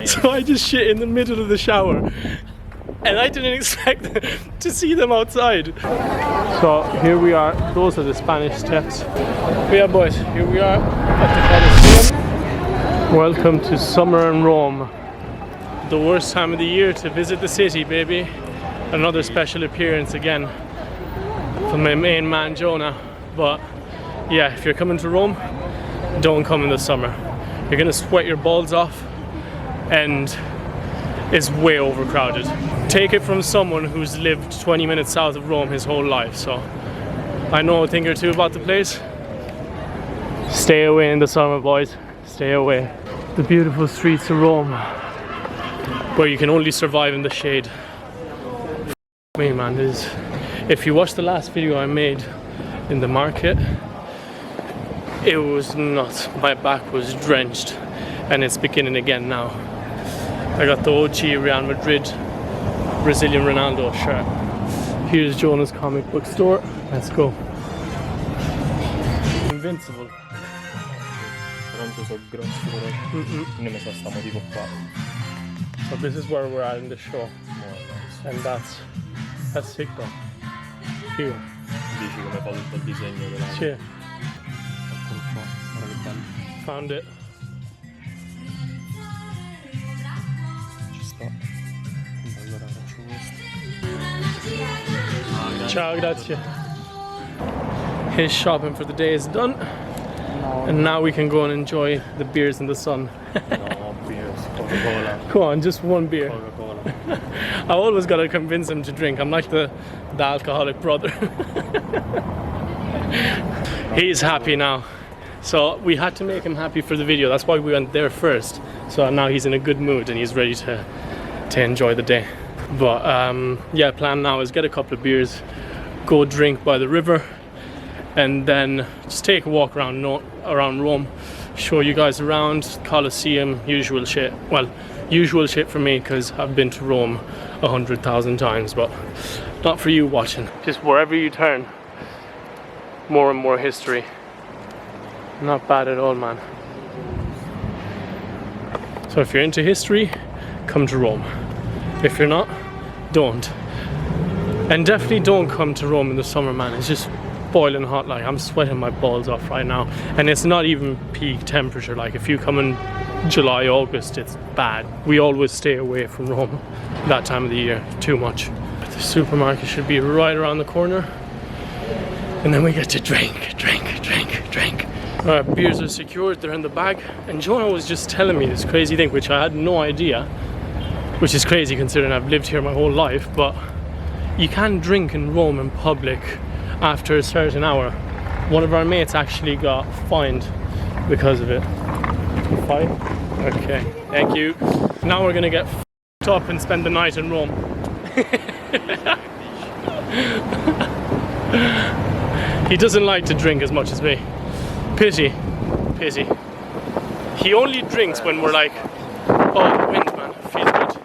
So I just shit in the middle of the shower. And I didn't expect to see them outside. So here we are. Those are the Spanish Steps. But yeah, boys, here we are at the Colosseum. Welcome to summer in Rome. The worst time of the year to visit the city, baby. Another special appearance again from my main man Jonah. But yeah, if you're coming to Rome, don't come in the summer. You're gonna sweat your balls off and it's way overcrowded. Take it from someone who's lived 20 minutes south of Rome his whole life, so I know a thing or two about the place. Stay away in the summer, boys. Stay away. The beautiful streets of Rome, where you can only survive in the shade. Me, man, if you watch the last video I made in the market, it was nuts. My back was drenched, and it's beginning again now. I got the OG Real Madrid Brazilian Ronaldo shirt. Here's Jonah's comic book store. Let's go. Invincible. So this is where we're at in the show. And that's sick though. Here. Cheer. Found it. Ciao, grazie. His shopping for the day is done. And now we can go and enjoy the beers in the sun. No, beers, Coca-Cola. Come on, just one beer. Coca-Cola. I always gotta convince him to drink. I'm like the alcoholic brother. He's happy now. So we had to make him happy for the video. That's why we went there first. So now he's in a good mood and he's ready to enjoy the day. But yeah, plan now is get a couple of beers, go drink by the river, and then just take a walk around Rome, show you guys around Colosseum, usual shit. Well, usual shit for me because I've been to Rome 100,000 times, but not for you watching. Just wherever you turn, more and more history. Not bad at all, man. So if you're into history, come to Rome. If you're not, don't. And definitely don't come to Rome in the summer, man. It's just boiling hot. Like, I'm sweating my balls off right now. And it's not even peak temperature. Like, if you come in July, August, it's bad. We always stay away from Rome that time of the year. Too much. But the supermarket should be right around the corner. And then we get to drink. Alright, beers are secured. They're in the bag. And Jonah was just telling me this crazy thing, which I had no idea. Which is crazy considering I've lived here my whole life, but you can drink in Rome in public after a certain hour. One of our mates actually got fined because of it. Fine? Okay, thank you. Now we're gonna get f***ed up and spend the night in Rome. He doesn't like to drink as much as me. Pity. He only drinks when we're like, oh, the wind, man, feels good.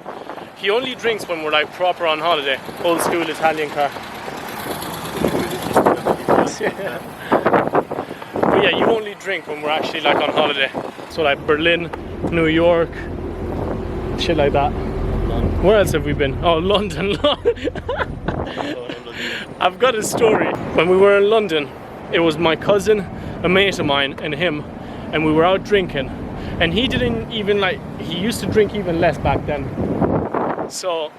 He only drinks when we're like proper on holiday. Old school Italian car. But yeah, you only drink when we're actually like on holiday. So like Berlin, New York, shit like that. London. Where else have we been? Oh, London. I've got a story. When we were in London, it was my cousin, a mate of mine, and him, and we were out drinking. And he didn't even like, he used to drink even less back then. So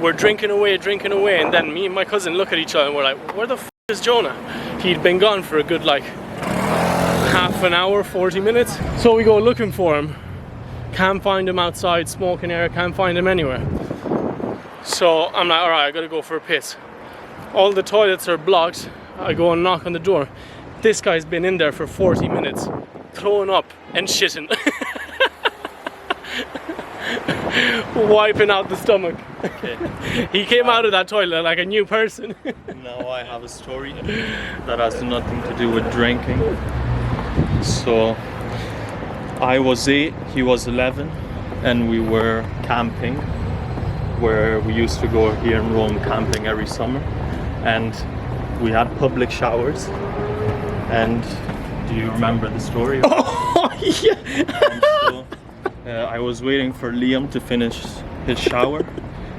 we're drinking away, and then me and my cousin look at each other and we're like, where the f is Jonah? He'd been gone for a good like half an hour, 40 minutes. So we go looking for him. Can't find him outside, smoking air, can't find him anywhere. So I'm like, alright, I gotta go for a piss. All the toilets are blocked. I go and knock on the door. This guy's been in there for 40 minutes, throwing up and shitting. Wiping out the stomach. Okay. He came out of that toilet like a new person. Now I have a story that has nothing to do with drinking. So I was 8, he was 11, and we were camping, where we used to go here in Rome camping every summer, and we had public showers. And do you remember the story? Oh yeah. And so, I was waiting for Liam to finish his shower,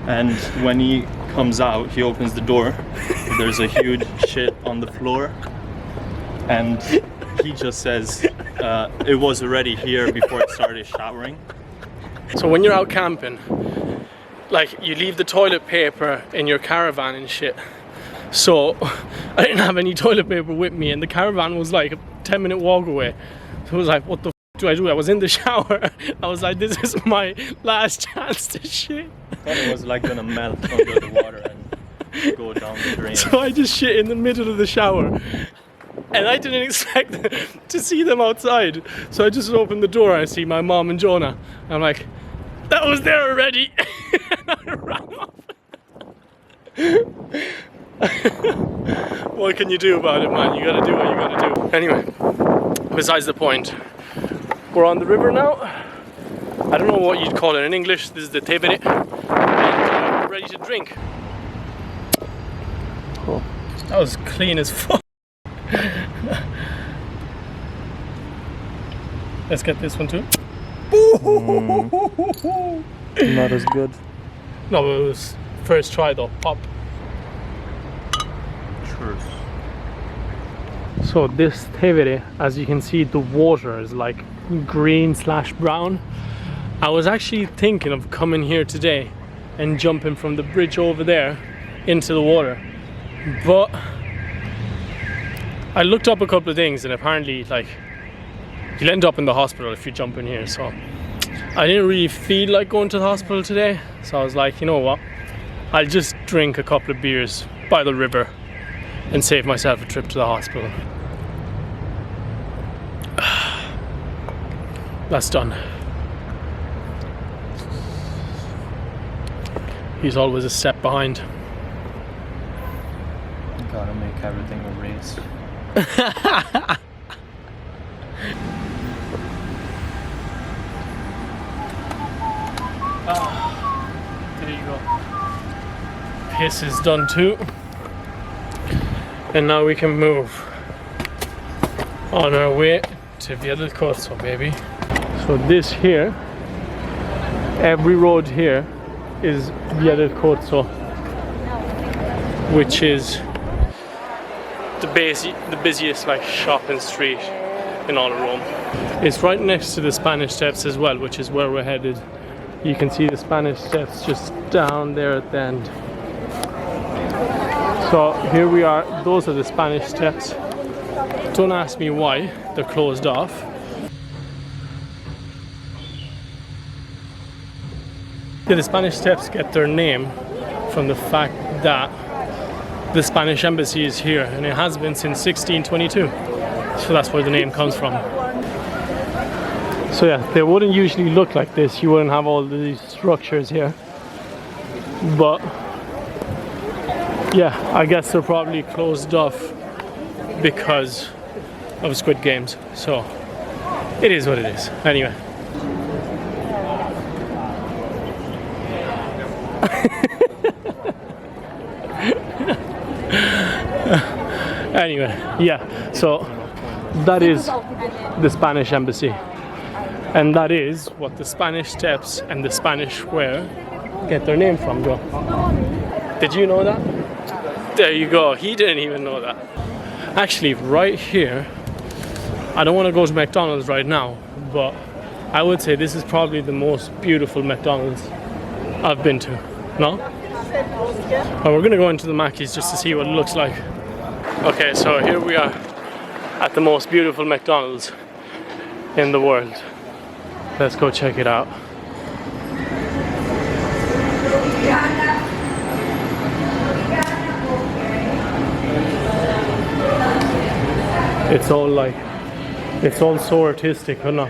and when he comes out, he opens the door. There's a huge shit on the floor, and he just says it was already here before I started showering. So when you're out camping, like, you leave the toilet paper in your caravan and shit. So I didn't have any toilet paper with me, and the caravan was like a 10-minute walk away. So I was like, what the f do I do? I was in the shower. I was like, this is my last chance to shit. I thought it was like gonna melt under the water and go down the drain. So I just shit in the middle of the shower. And I didn't expect to see them outside. So I just opened the door and I see my mom and Jonah. I'm like, that was there already. And I ran off. What can you do about it, man? You gotta do what you gotta do. Anyway, besides the point, we're on the river now. I don't know what you'd call it in English. This is the Tevere. And we're ready to drink. Oh, that was clean as fuck. Let's get this one too. Not as good. No, it was first try though. Pop. Cheers. So this Tevere, as you can see, the water is like green/brown. I was actually thinking of coming here today and jumping from the bridge over there into the water, but I looked up a couple of things, and apparently, like, you'll end up in the hospital if you jump in here. So I didn't really feel like going to the hospital today, so I was like, you know what, I'll just drink a couple of beers by the river and save myself a trip to the hospital. That's done. He's always a step behind. You gotta make everything a race. There you go. Piss is done too. And now we can move on our way to Via del Corso, baby. So this here, every road here is Via del Corso, which is the busiest like shopping street in all of Rome. It's right next to the Spanish Steps as well, which is where we're headed. You can see the Spanish Steps just down there at the end. So here we are, those are the Spanish Steps. Don't ask me why, they're closed off. Yeah, the Spanish Steps get their name from the fact that the Spanish embassy is here, and it has been since 1622. So that's where the name comes from. So yeah, they wouldn't usually look like this. You wouldn't have all these structures here. But yeah, I guess they're probably closed off because of Squid Games. So it is what it is. Anyway. Anyway, yeah, so that is the Spanish embassy, and that is what the Spanish Steps and the Spanish Square get their name from, Joe. Did you know that? There you go, he didn't even know that. Actually, right here, I don't want to go to McDonald's right now, but I would say this is probably the most beautiful McDonald's I've been to. No? And we're gonna go into the Mackey's just to see what it looks like. Okay, so here we are at the most beautiful McDonald's in the world. Let's go check it out. It's all so artistic, huh? No?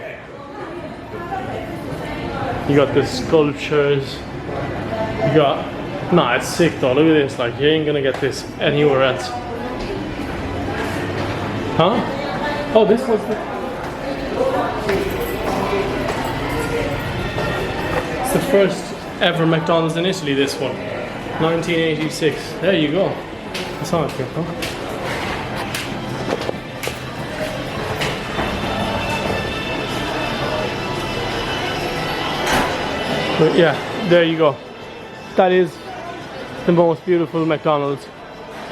You got the sculptures. You got, nah, it's sick though. Look at this. Like, you ain't gonna get this anywhere else. Huh? Oh, this was the... It's the first ever McDonald's in Italy, this one. 1986. There you go. That's not a trip, huh? But yeah, there you go. That is the most beautiful McDonald's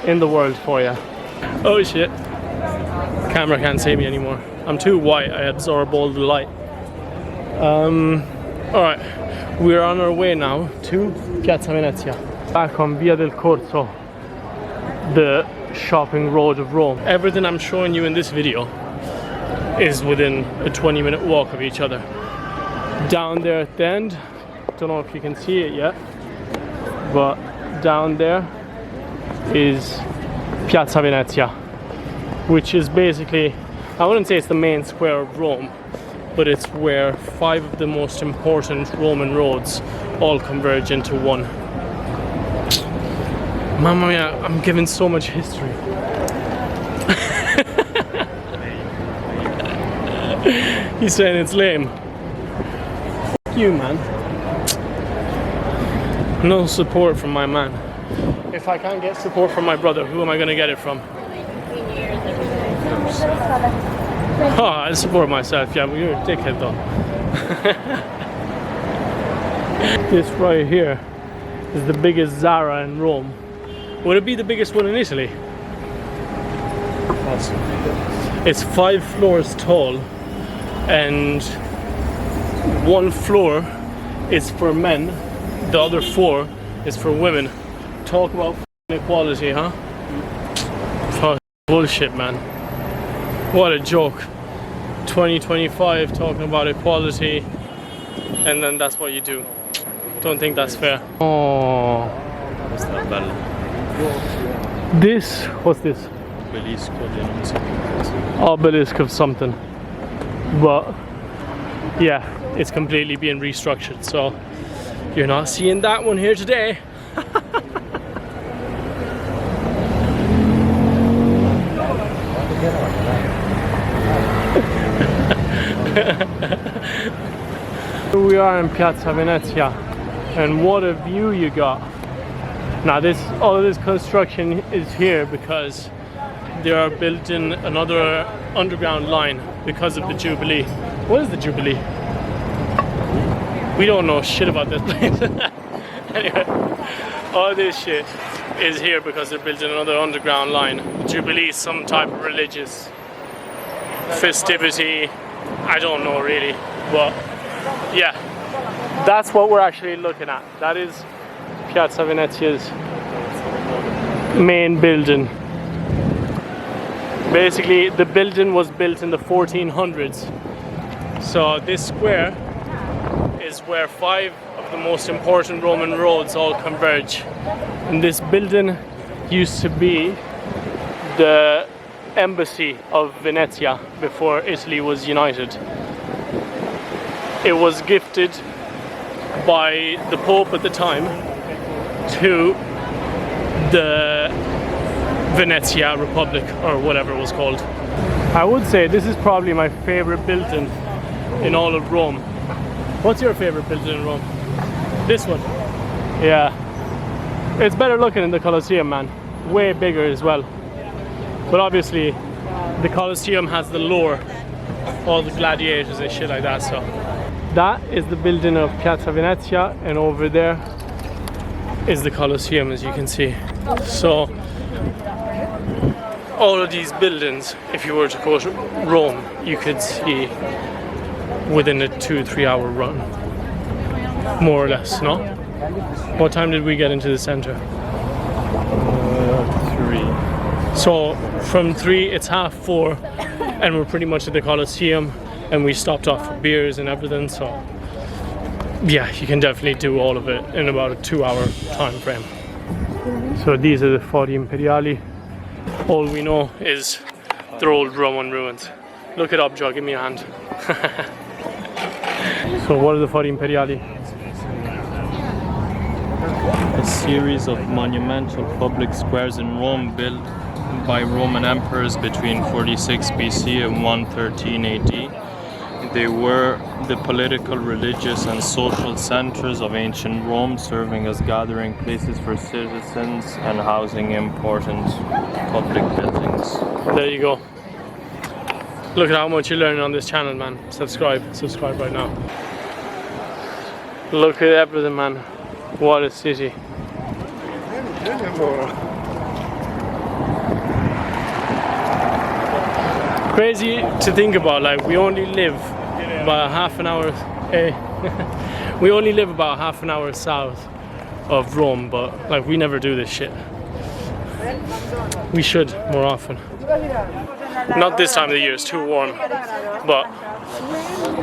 in the world for you. Oh shit. Camera can't see me anymore. I'm too white, I absorb all the light. Alright, we're on our way now to Piazza Venezia. Back on Via del Corso, the shopping road of Rome. Everything I'm showing you in this video is within a 20-minute walk of each other. Down there at the end, don't know if you can see it yet, but down there is Piazza Venezia, which is basically, I wouldn't say it's the main square of Rome, but it's where 5 of the most important Roman roads all converge into one. Mamma mia, I'm giving so much history. He's saying it's lame. F you, man. No support from my man. If I can't get support from my brother, who am I gonna get it from? Oh, I support myself, yeah, but you're a dickhead though. This right here is the biggest Zara in Rome. Would it be the biggest one in Italy? It's 5 floors tall, and 1 floor is for men, the other 4 is for women. Talk about equality, huh? Fuck bullshit, man. What a joke. 2025 talking about equality, and then that's what you do. Don't think that's fair. Oh. This, what's this? Obelisk of something. But yeah, it's completely being restructured, so you're not seeing that one here today. Here we are in Piazza Venezia, and what a view you got. Now all of this construction is here because they are building another underground line because of the Jubilee. What is the Jubilee? We don't know shit about this place. Anyway, all this shit is here because they're building another underground line. The Jubilee is some type of religious festivity. I don't know really, but yeah, that's what we're actually looking at. That is Piazza Venezia's main building. Basically, the building was built in the 1400s. So this square is where 5 of the most important Roman roads all converge. And this building used to be the embassy of Venezia before Italy was united. It was gifted by the Pope at the time to the Venezia Republic, or whatever it was called. I would say this is probably my favorite building in all of Rome. What's your favorite building in Rome? This one? Yeah. It's better looking than the Colosseum, man. Way bigger as well. But obviously, the Colosseum has the lore, all the gladiators and shit like that, so. That is the building of Piazza Venezia, and over there is the Colosseum, as you can see. So, all of these buildings, if you were to go to Rome, you could see within a 2-3 hour run, more or less, no? What time did we get into the center? 3. So from 3 it's 3:30, and we're pretty much at the Colosseum, and we stopped off for beers and everything, so yeah, you can definitely do all of it in about a 2-hour time frame. So these are the Fori Imperiali. All we know is they're old Roman ruins. Look it up, Joe, give me a hand. So what are the Fori Imperiali? A series of monumental public squares in Rome built by Roman emperors between 46 BC and 113 AD. They were the political, religious and social centers of ancient Rome, serving as gathering places for citizens and housing important public buildings. There you go. Look at how much you're learning on this channel, man. Subscribe right now. Look at everything, man. What a city. Crazy to think about, like we only live about half an hour we only live about half an hour south of Rome, but like we never do this shit. We should more often. Not this time of the year, it's too warm, but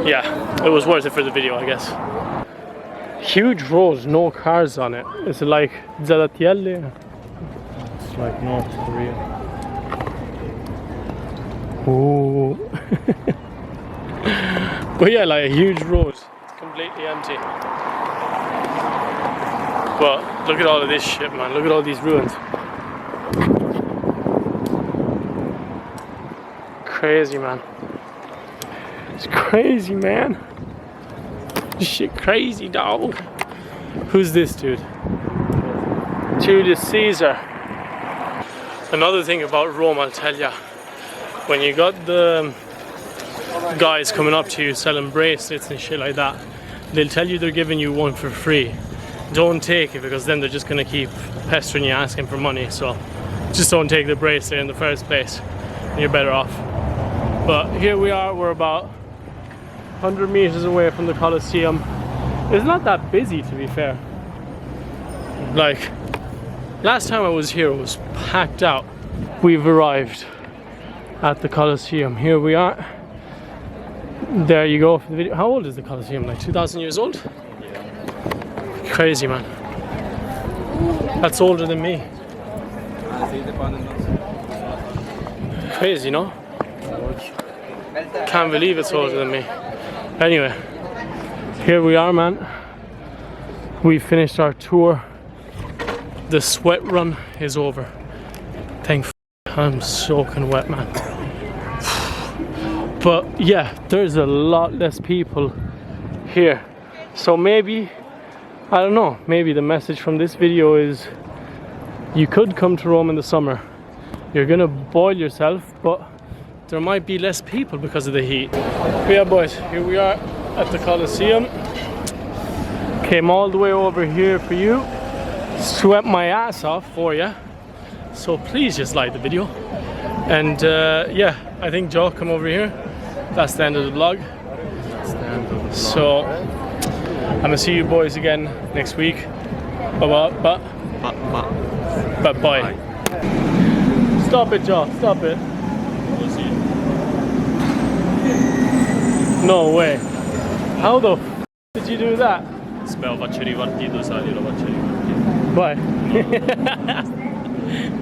yeah, it was worth it for the video, I guess. Huge roads, no cars on it. It's like Zalatielle. It's like North Korea. Oh. But yeah, like a huge road. It's completely empty. But look at all of this shit, man. Look at all these ruins. Crazy, man. It's crazy, man. This shit crazy, dog. Who's this dude? Julius Caesar. Another thing about Rome, I'll tell ya. When you got the guys coming up to you selling bracelets and shit like that, they'll tell you they're giving you one for free. Don't take it, because then they're just gonna keep pestering you, asking for money. So just don't take the bracelet in the first place. You're better off. But here we are, we're about 100 meters away from the Colosseum. It's not that busy, to be fair. Like, last time I was here, it was packed out. We've arrived at the Colosseum. Here we are. There you go for the video. How old is the Colosseum? Like 2,000 years old? Crazy, man. That's older than me. Crazy, no? Can't believe it's older than me. Anyway, here we are, man. We finished our tour. The sweat run is over. Thank I'm soaking wet, man. But yeah, there's a lot less people here. So maybe, I don't know, maybe the message from this video is you could come to Rome in the summer. You're gonna boil yourself, but there might be less people because of the heat. But yeah, boys, here we are at the Colosseum. Came all the way over here for you. Sweat my ass off for you. So please just like the video. And yeah, I think Joe, come over here. That's the end of the vlog. So I'm gonna see you boys again next week. Bye. Stop it, Joe. Stop it. No way. How the f did you do that? Spero faccio ripartito, sai, lo faccio ripartito. Bye.